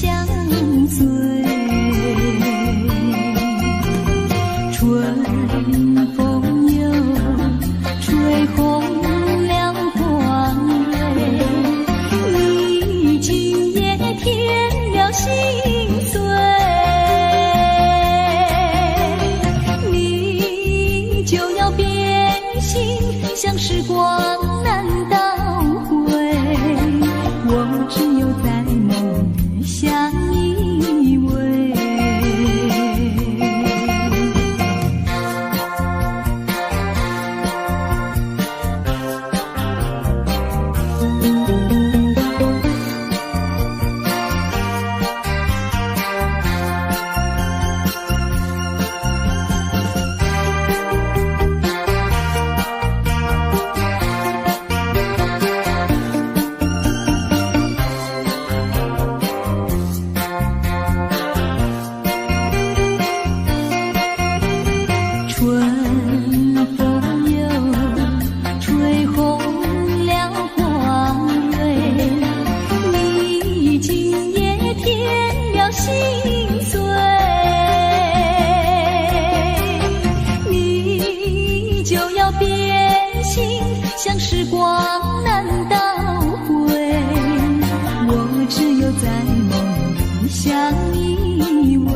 相随。春风又吹红了花蕊，你今夜添了心碎，你就要变心，像时光难倒回，我只有在梦里相依偎。像时光难倒回，我只有在梦里相依偎。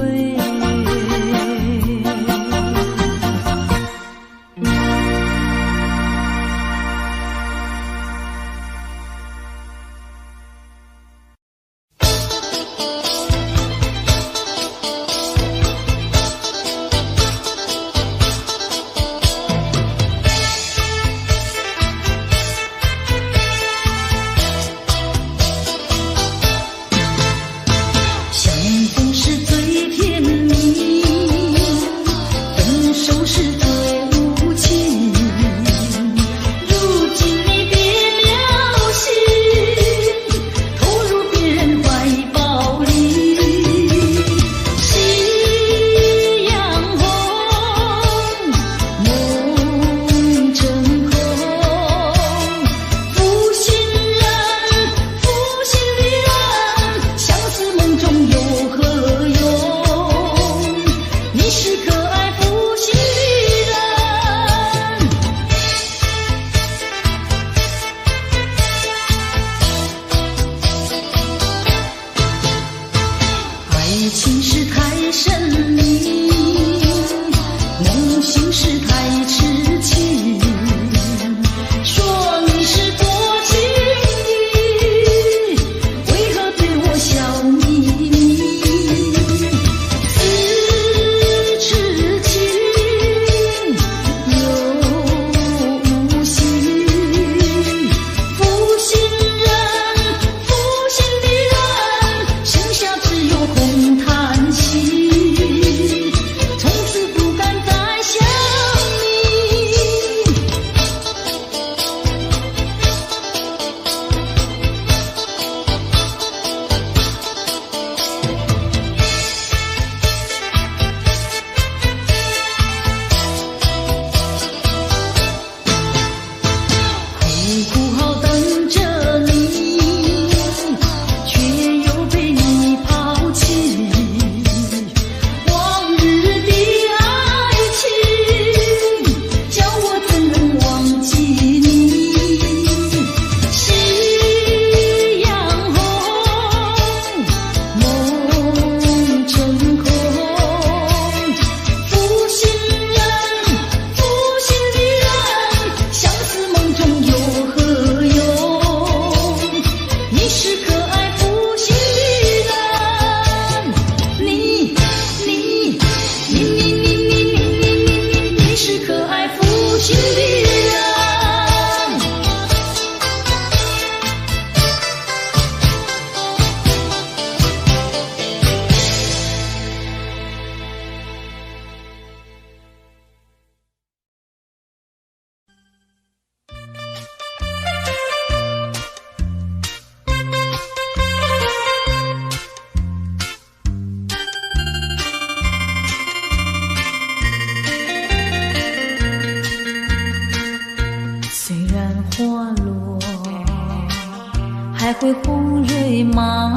还会红蕊满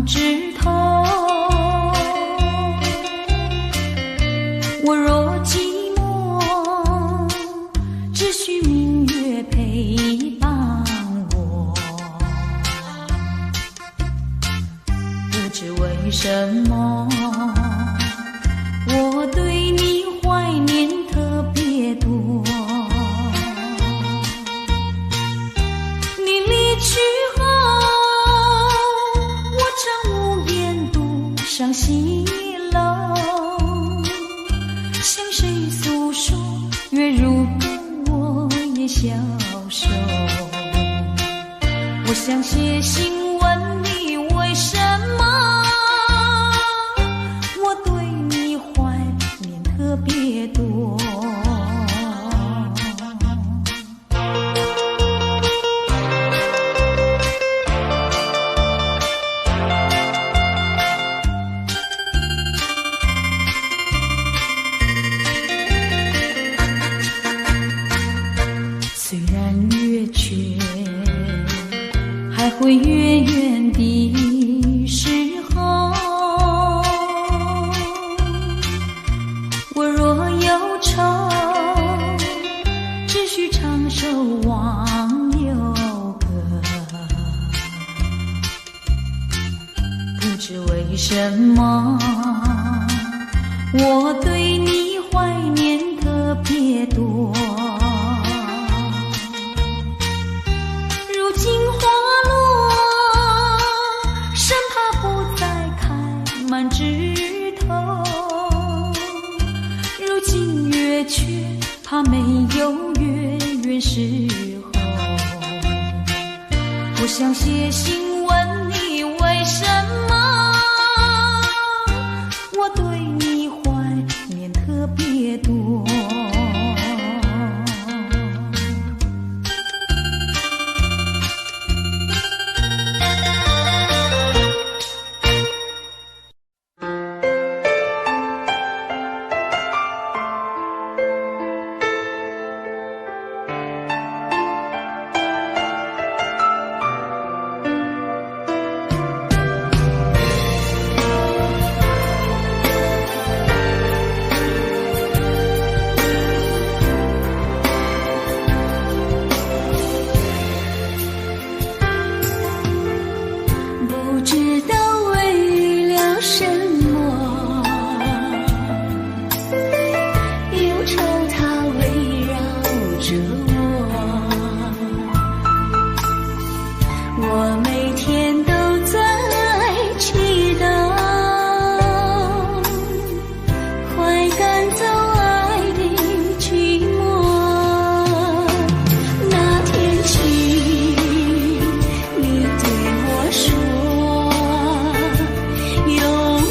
枝头，为什么我对你怀念特别多？你离去后，我常无言独上西楼，向谁诉说？月如歌，我也消瘦。我想写信问你，为什么我对你怀念特别多？虽然月缺还会月圆的时候，我若有愁，只需唱首忘忧歌。不知为什么我对你怀念特别多。如今花落，生怕不再开满枝头。如今月缺，怕没有月圆时候。我想写信问你，为什么我对你怀念特别多？永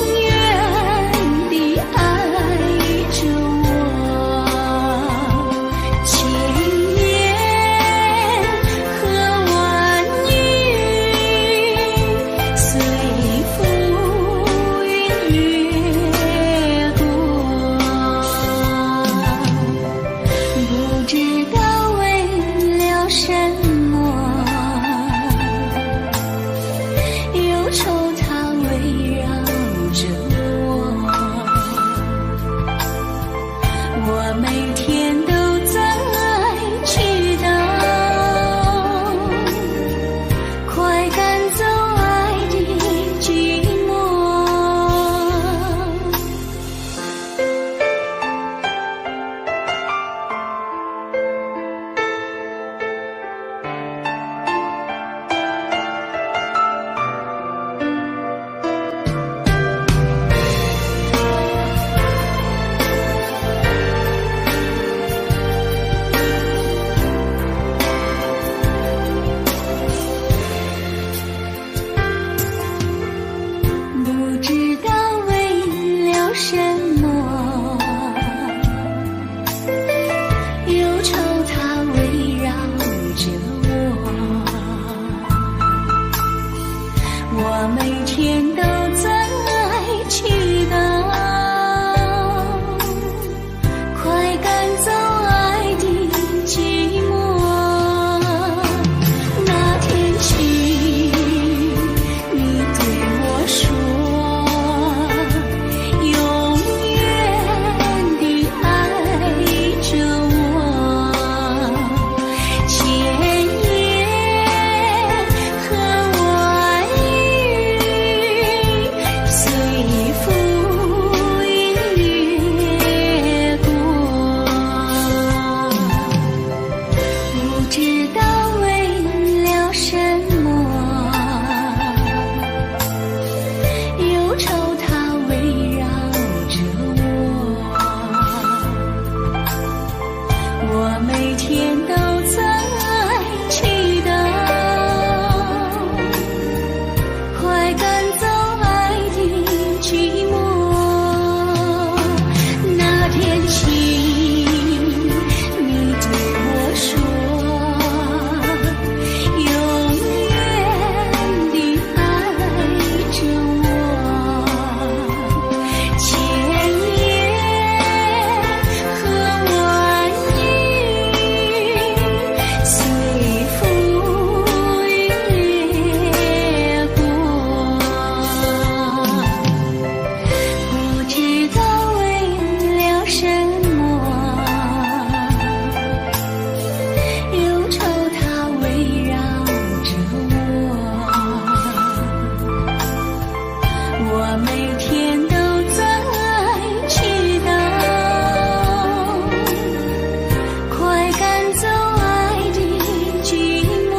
我每天都在祈祷，快赶走爱的寂寞。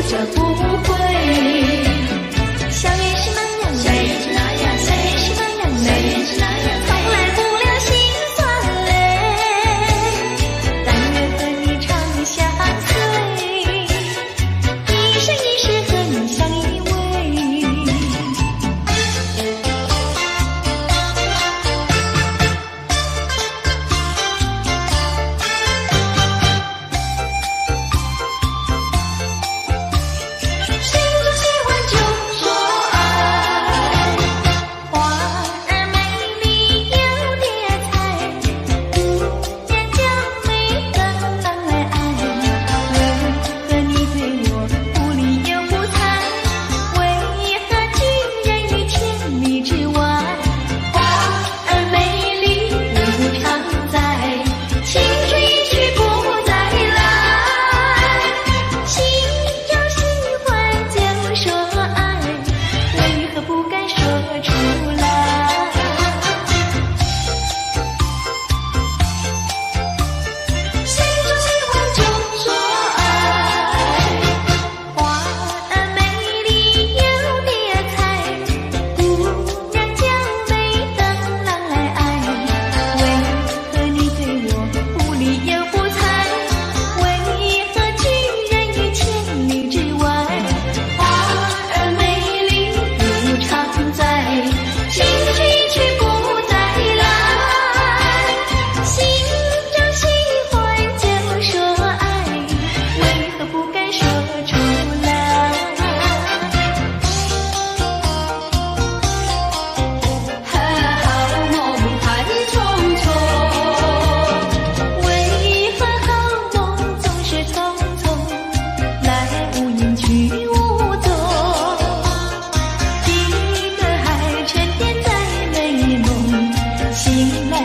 这不会。相遇是那样美，相遇是那样美，相遇是那样美，相遇是那样美，从来不留心酸泪。但愿和你长相随，一生一世和你相依偎。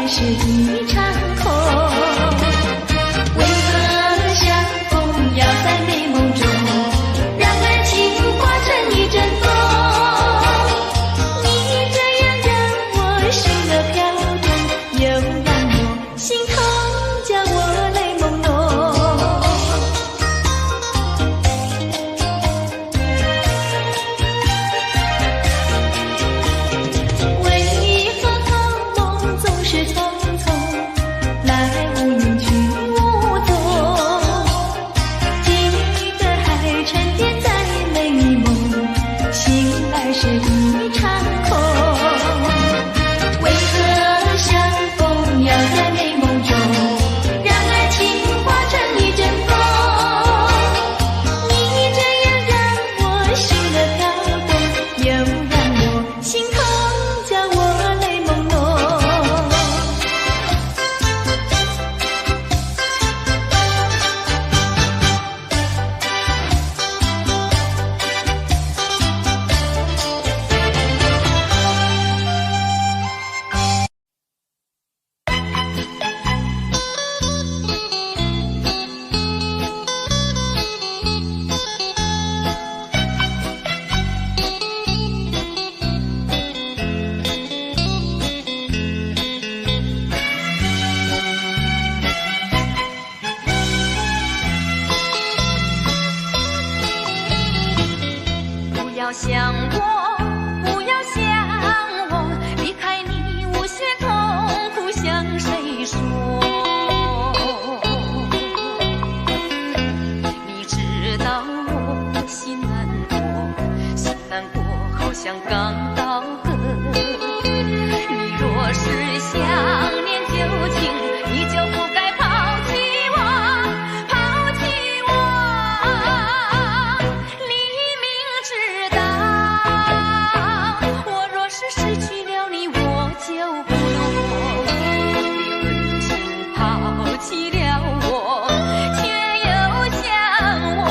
是一场空，为何相逢要在美梦中，让爱情化成一阵风？你这样让我心儿飘动，又让我心痛，叫我泪朦胧。为何好梦总是匆匆，来无影去无踪？记得还沉淀在美梦，醒来是一场空。为何相逢要在美梦中，让爱情化成一阵风？你这样让我心儿飘动，又让我心痛，叫我泪朦胧。不要想我，不要想我，离开你无限痛苦向谁说？你知道我心难过，心难过好像刚到河。你若是想念旧情，你就不该抛弃我，抛弃我。你明知道我若是失去了你，我就不落。你狠心抛弃了我，却又想我。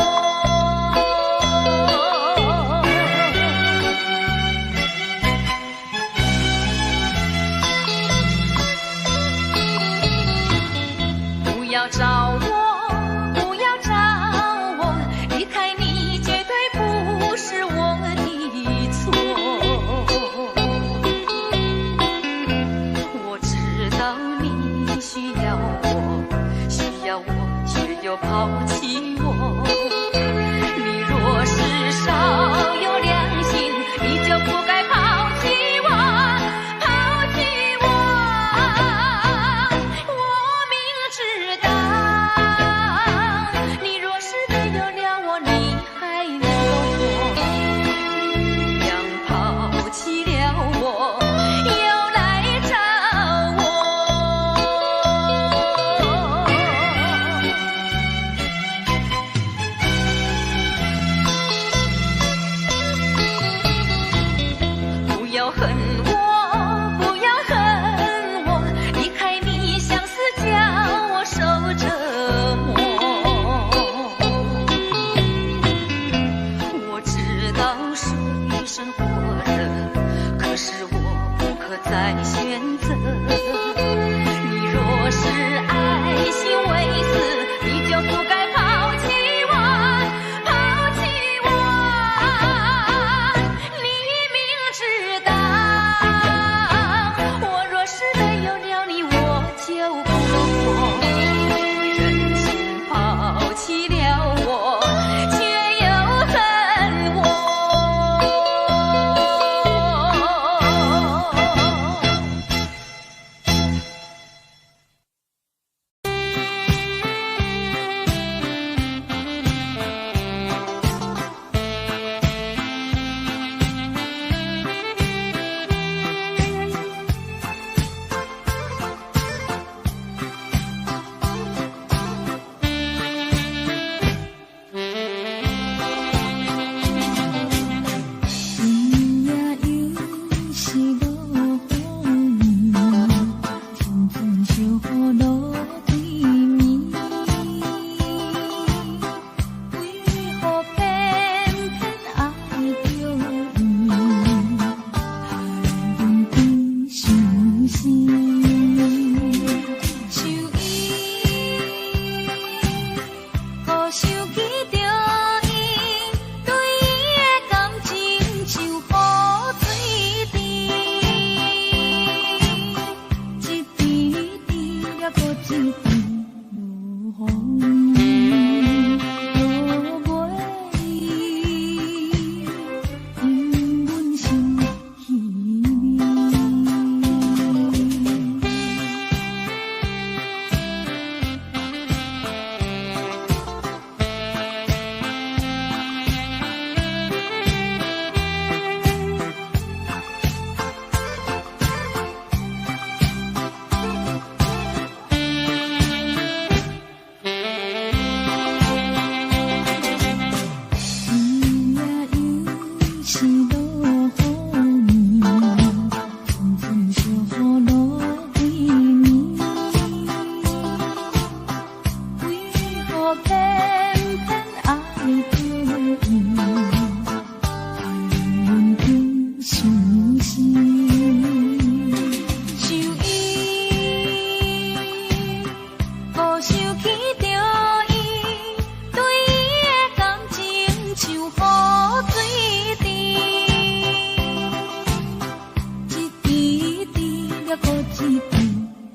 一场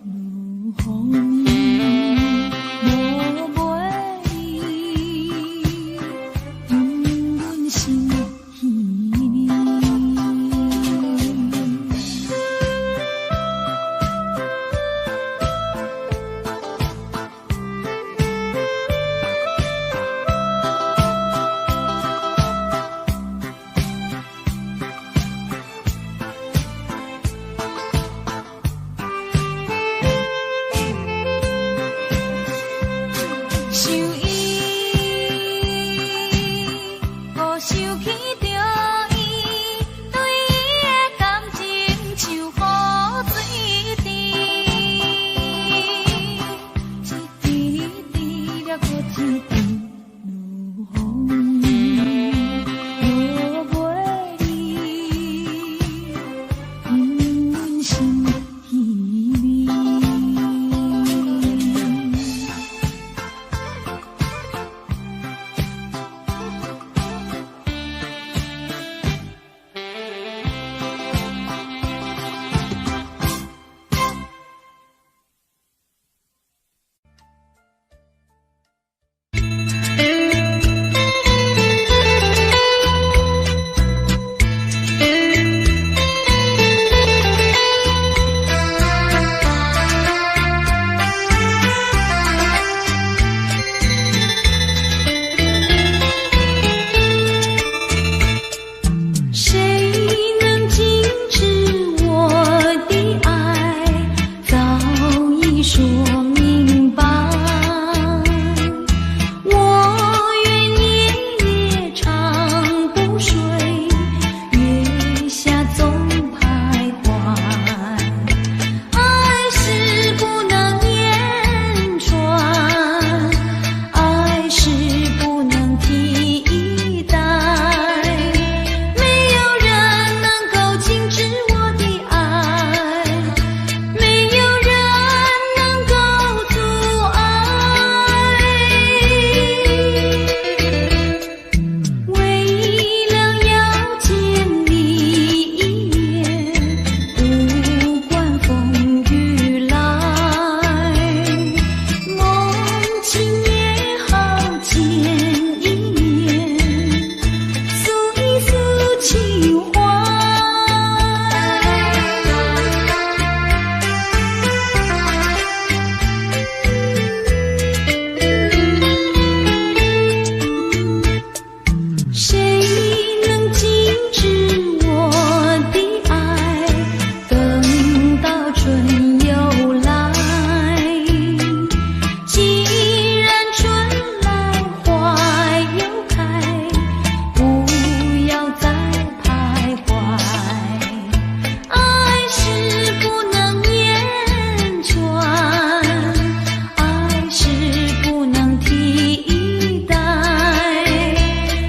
雨风无袂离，因阮心稀离。想伊，搁想起着伊，对伊的感情像雨水滴，一滴滴了搁一滴，雨风无袂离，因阮心稀离。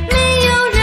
没有人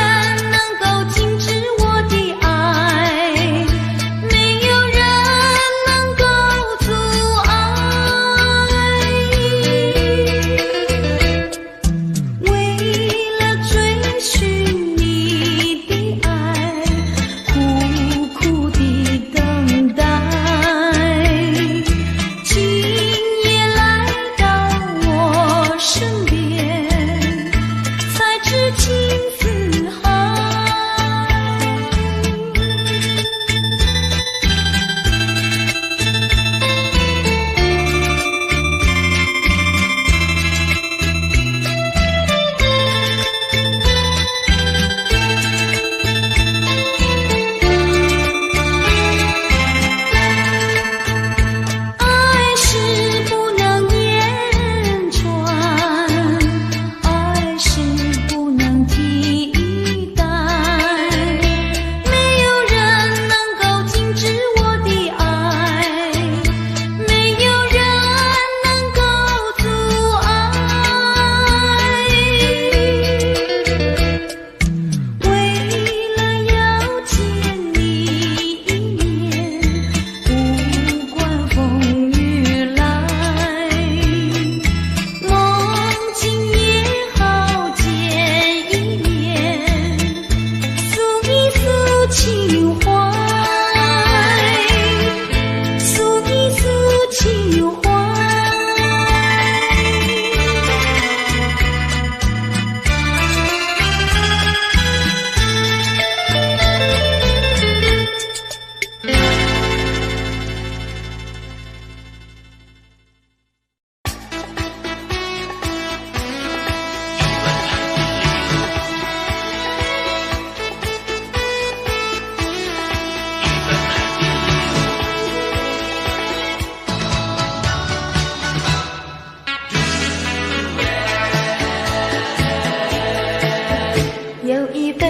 有一份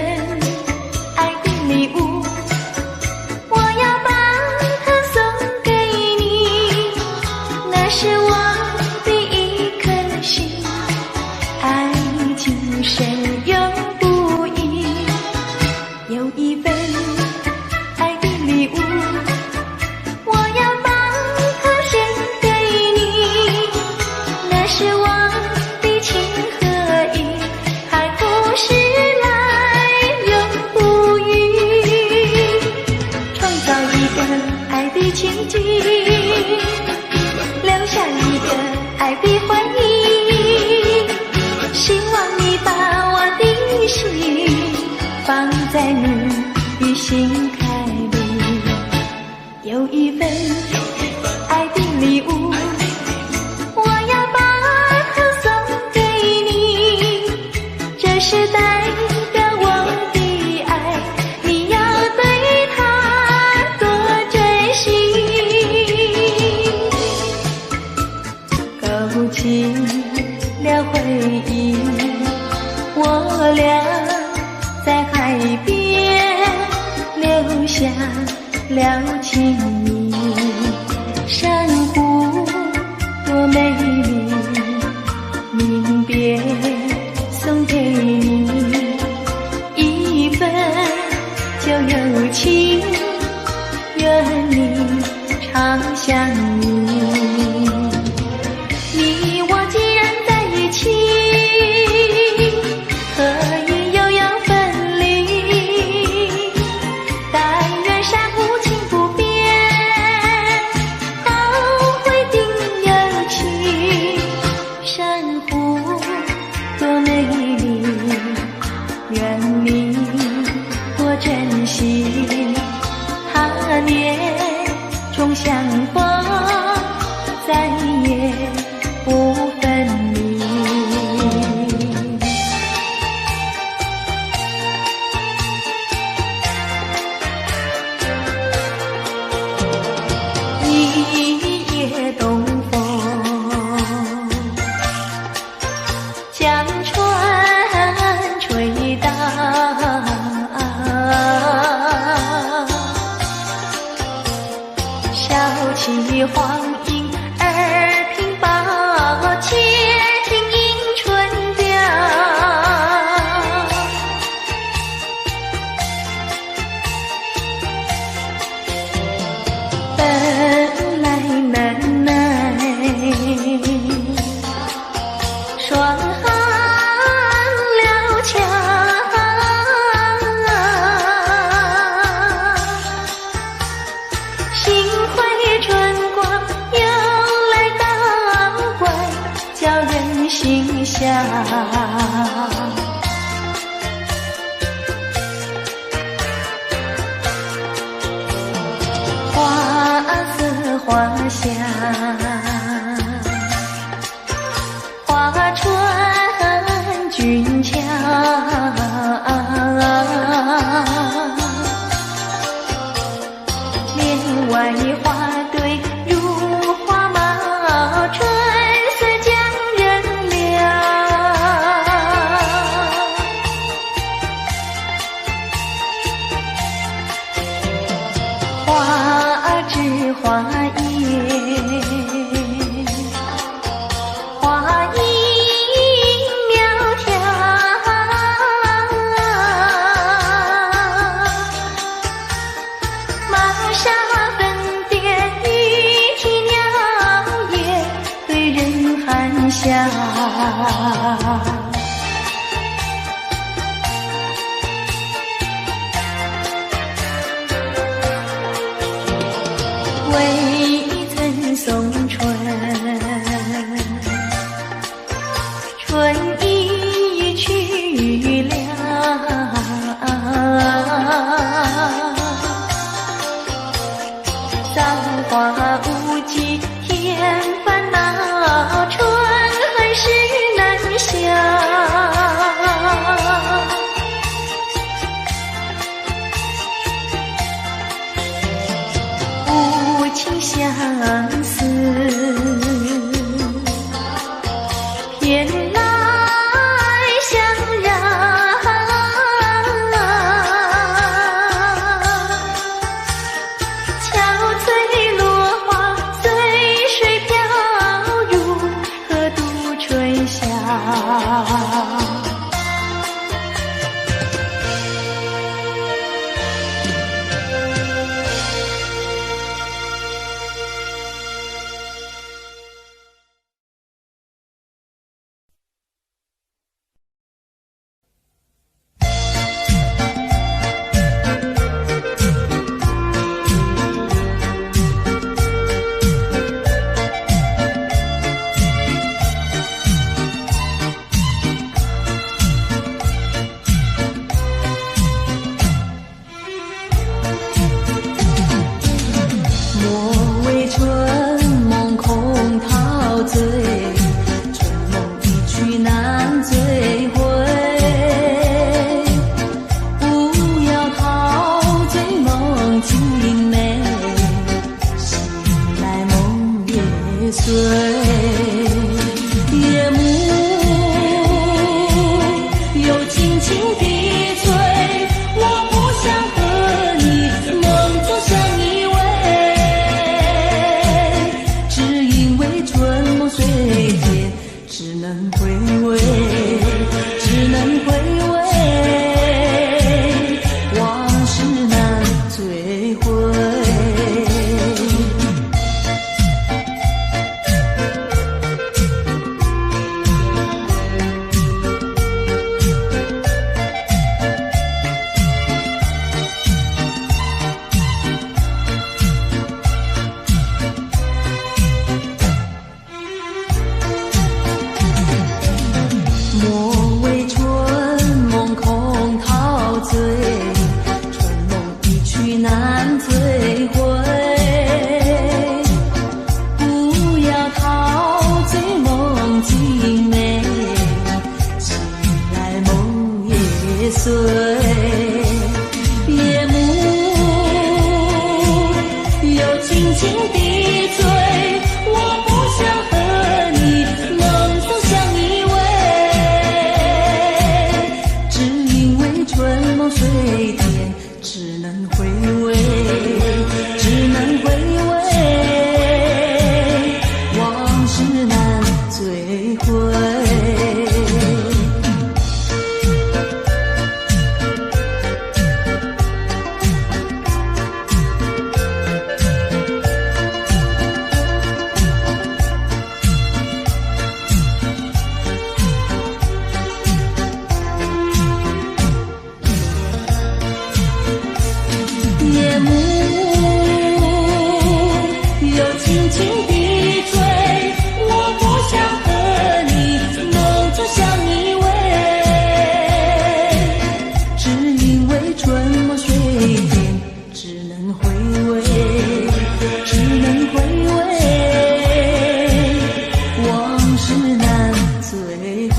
爱的礼物，我要把它送给你，那是我的一颗心，爱情深永不移。有一份爱的礼物，我要把它献给你，那是我的情和意，海枯石烂永不渝。创造一个爱的情景，留下一个爱的回忆，希望你把我的心放在你的心坎里。有一份爱的礼物，我要把它送给你，这是代表我的爱，你要对它多珍惜。勾起了回忆，我俩在海边留下了情谊，珊瑚多美丽，临别送给你一份旧友情，愿你常相依。你我既然在一起，何以又要分离？但愿珊瑚情不变，后会定有期。珊瑚多美丽，愿你多珍惜。他年终相逢，再也不分离。一夜东风，将船吹荡，笑起黄莺儿平抱，且听迎春调。本来难耐，双行了桥，幸亏春光又来捣怪，叫人心笑。花色花香，花船俊俏，帘外花堆如花帽，春色将人撩。花枝花叶，花影苗条，玛莎粉蝶语啼鸟也对人含笑。未曾送春，春已去了，造化无极添烦恼，春还是难消。夜幕又轻轻地醉，我不想和你能走相依偎，只因为春梦水天，只能回味，只能回味，往事难追回。夜幕又轻轻地醉，我不想和你能走相依偎，只因为春梦水天，只能回味，只能回味，往事难追回。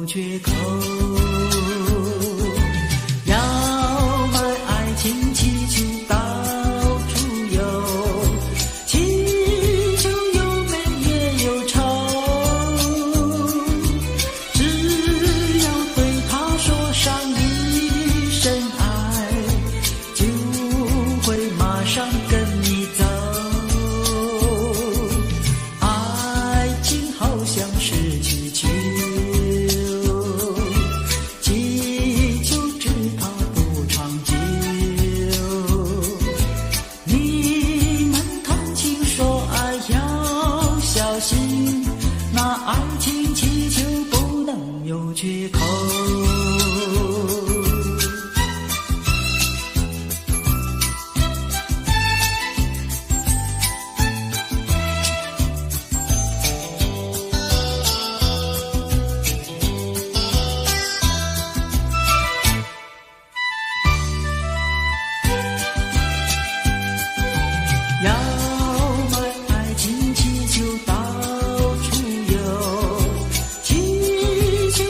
缺口，要买爱情气球到处游，气球有美也有丑，只要对他说上一声爱，就会马上跟你走。爱情好像是气球，缺口。要买爱情气球到处游，气球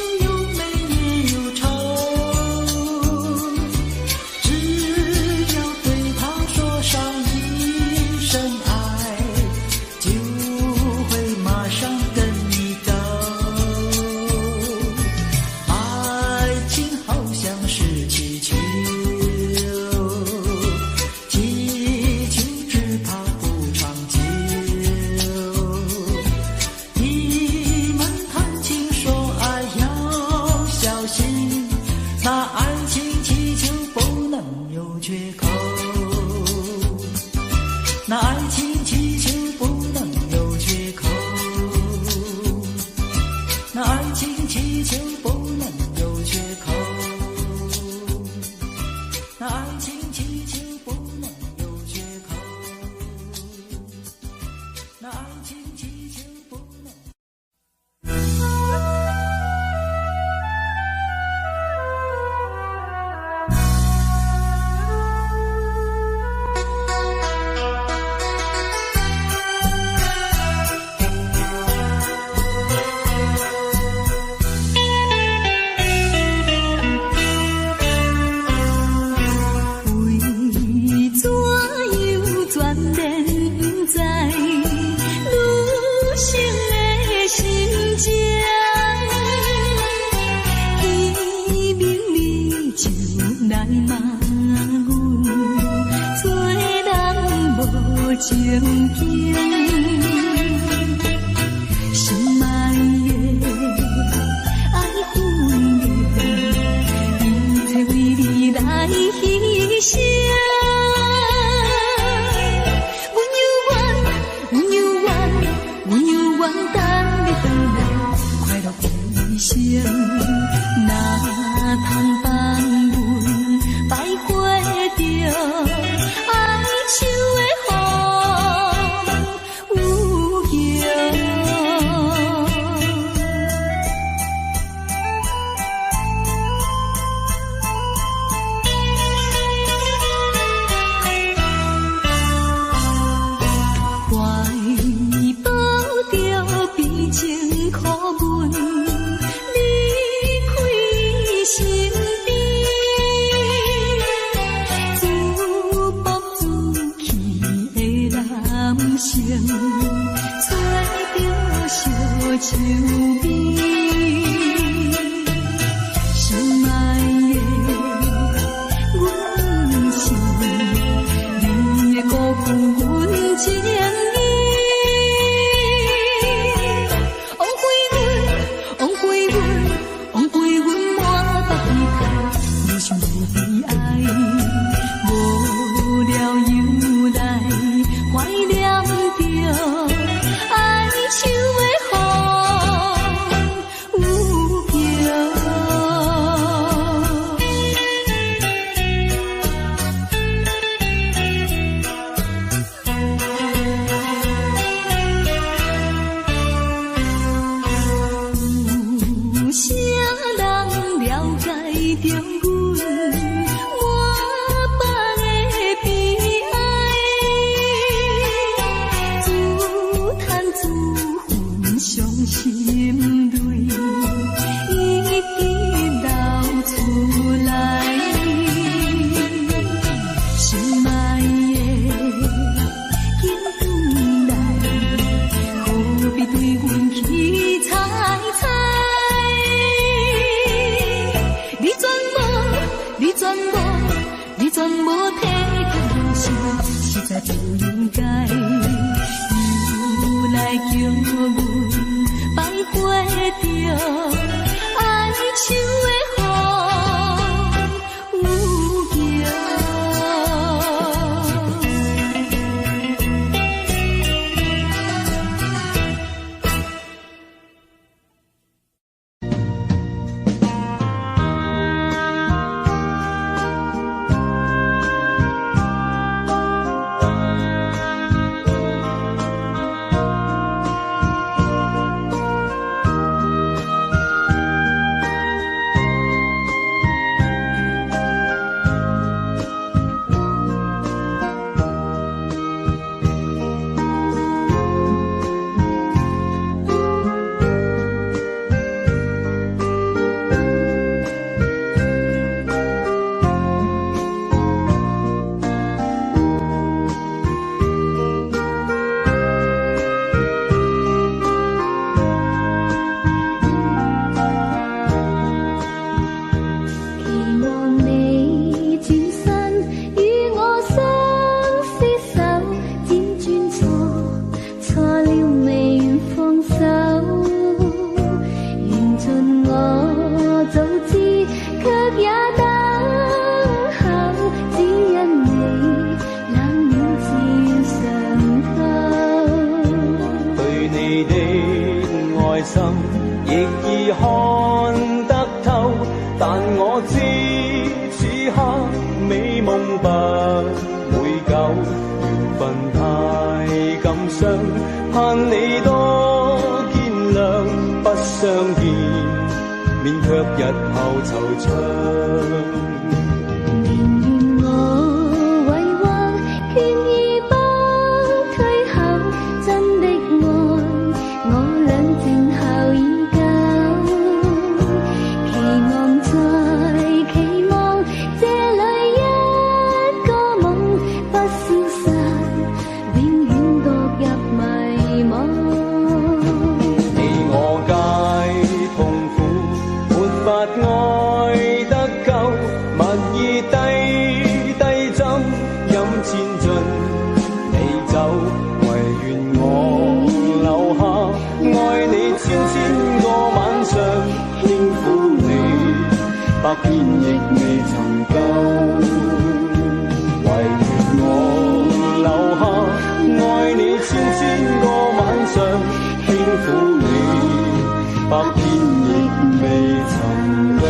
那爱情气球不能有缺口，那爱情气球不能有缺口，那爱情气球不能有缺口，那爱情气球不能有缺口，那爱情气球不能。情景。心爱的爱分离，一切为你来牺牲。阮犹原等你回来，快乐一生。哪通放阮摆花着哀愁的风有情。怀抱着悲情苦闷，离开身边，自暴自弃的男性，找着小手尾。心爱的阮是你的辜负阮情意。你全无体贴人生，实在不应该。又来叫阮摆花着哀愁的风有情。蜜意低低斟，饮千樽，你走，唯愿我留下爱你千千个晚上，轻抚你百遍亦未曾够。唯愿我留下爱你千千个晚上，轻撫你百遍亦未曾够。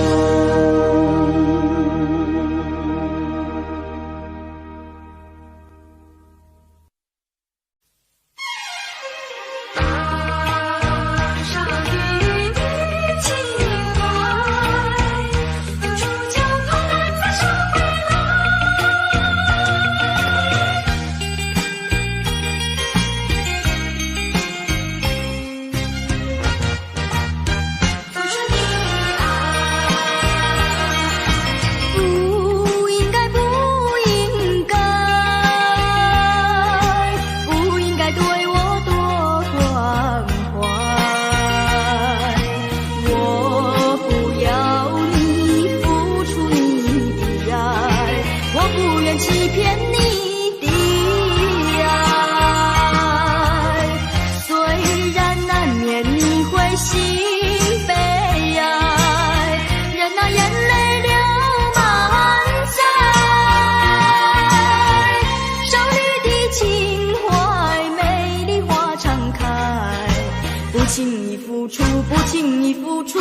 不轻易付出，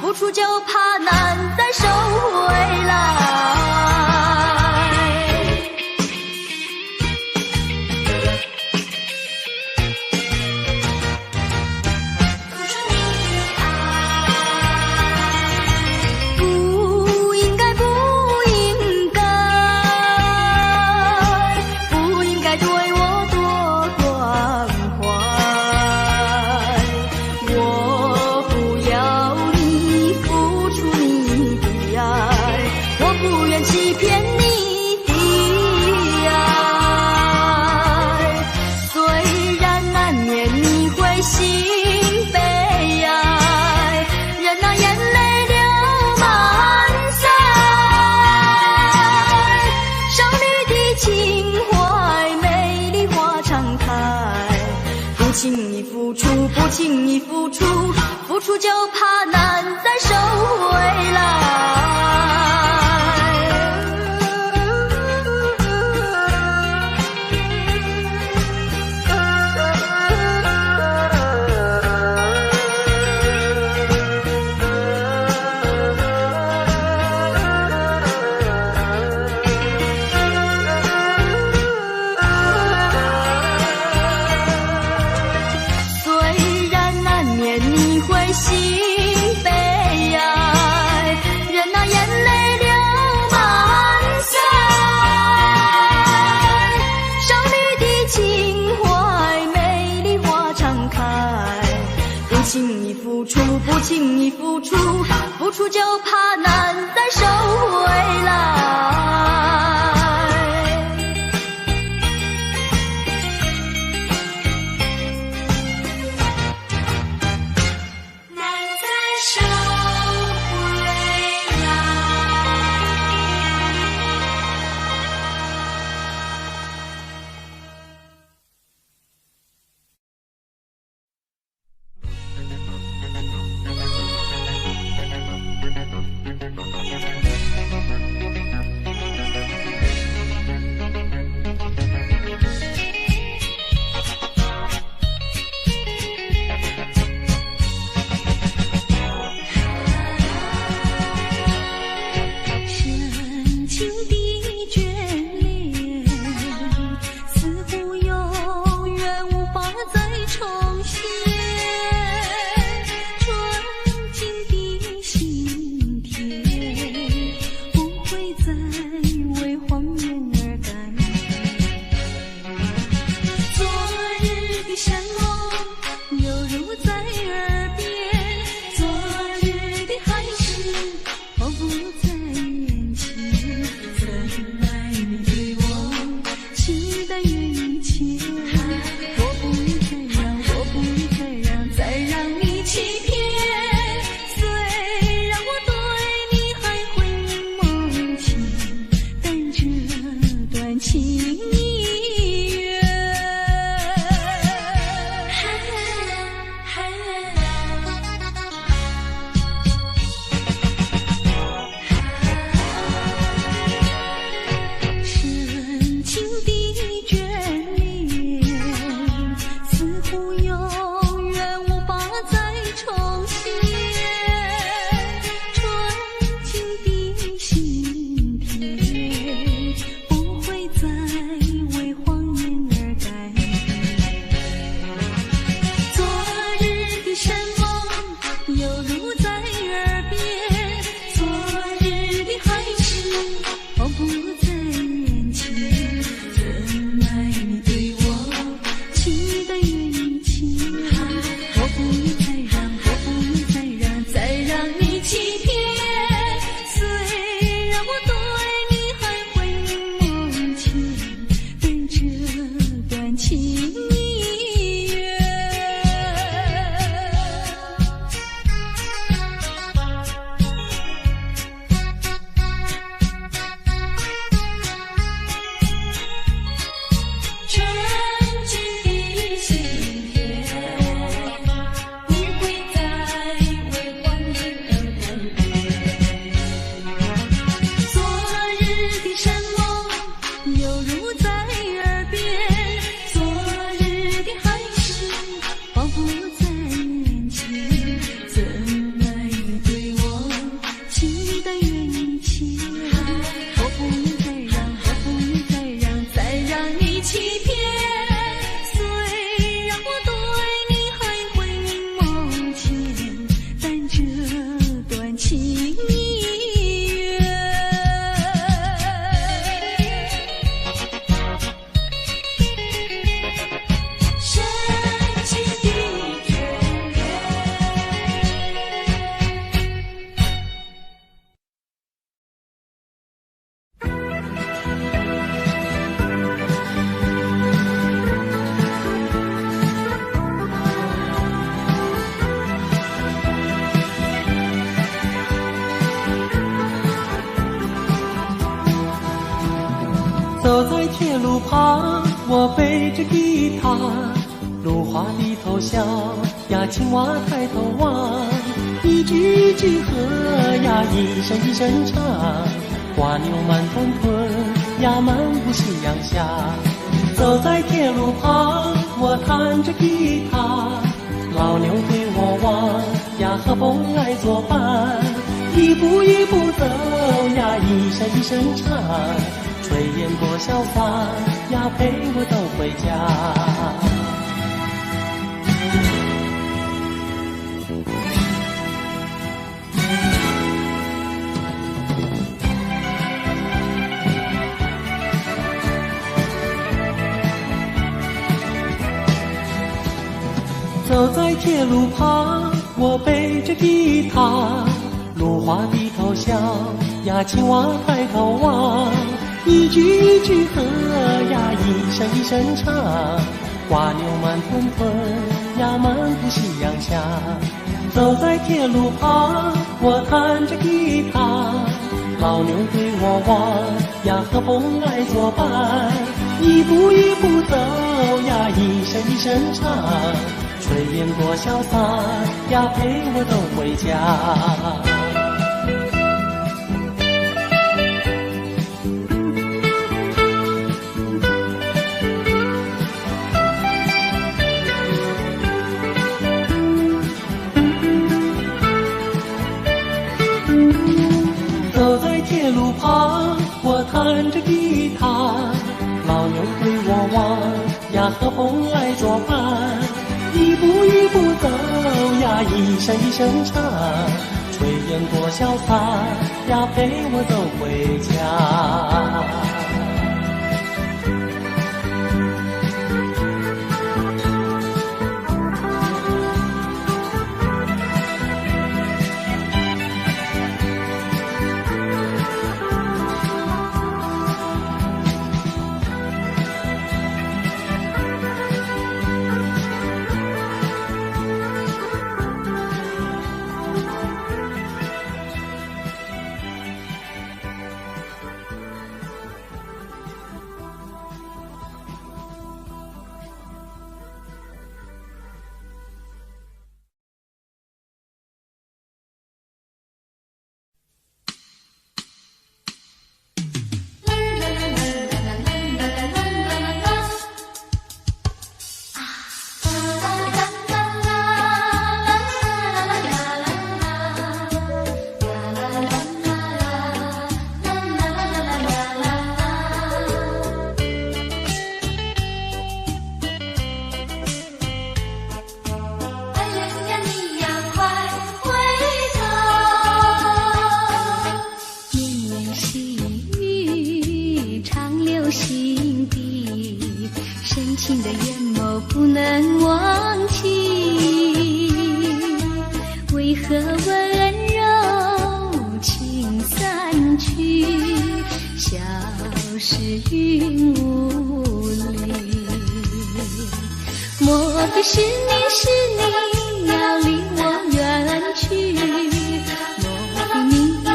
付出就怕难再收回来。不应该，不应该，不应该对我多关怀。我不要你付出你的爱，我不愿欺骗你的爱。虽然难免你会心悲哀，任那眼泪流满腮。少女的情怀，美丽花常开。不轻易付出，不轻易付出，付出就怕难再收回来。虽然难免你会心悲哀，任那眼泪流满腮。少女的情怀，美丽花常开。不轻易付出，不轻易付出，付出就怕难再收回来。欺骗。虽然我对你还会梦牵，但这段情缘深情的眷恋。走在铁路旁，我背着吉他，芦花低头笑呀，青蛙抬头望，一句一句和呀，一声一声唱，花牛慢吞吞呀，漫步夕阳下。走在铁路旁，我弹着吉他，老牛对我望呀，和风来作伴，一步一步走呀，一声一声唱，炊烟多潇洒呀，陪我走回家。走在铁路旁，我背着吉他，芦花低头笑呀，青蛙抬头望，一句一句和呀，一声一声唱，花牛慢吞吞呀，漫步夕阳下。走在铁路旁，我弹着吉他，老牛对我望呀，和风来作伴，一步一步走呀，一声一声唱，炊烟多潇洒呀，陪我走回家。走在铁路旁，我弹着吉他，老牛对我望呀，和风来作伴，一步一步走呀，一声一声唱，炊烟多潇洒呀，陪我走回家。情的眼眸不能忘记，为何温柔情散去，消失云雾里？莫非是你要离我远去？莫非你把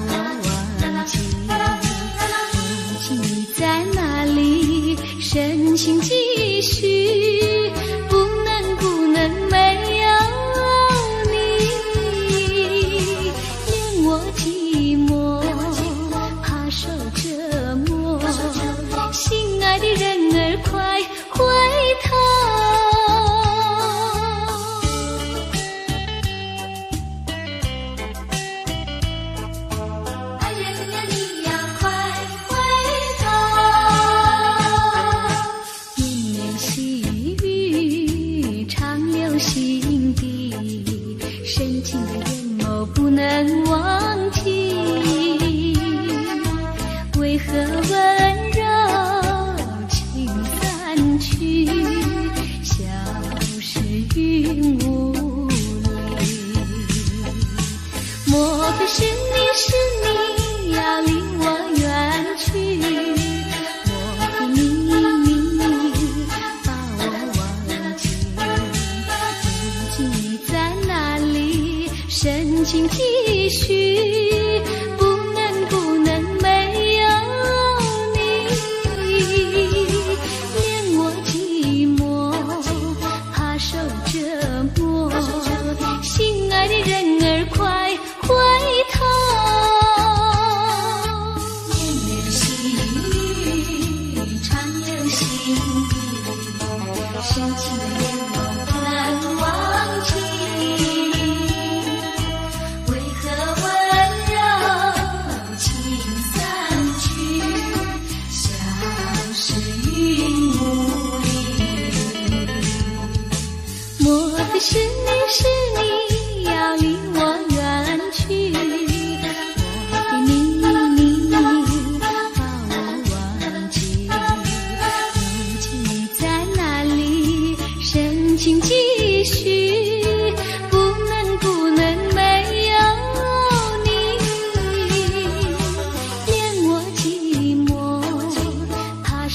我忘记？如今你在哪里？深情继续，不能没有你，连我寂寞怕受折磨，心爱的人儿快回头。爱人呀，你呀快回头。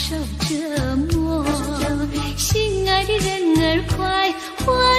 受折磨。心爱的人儿快回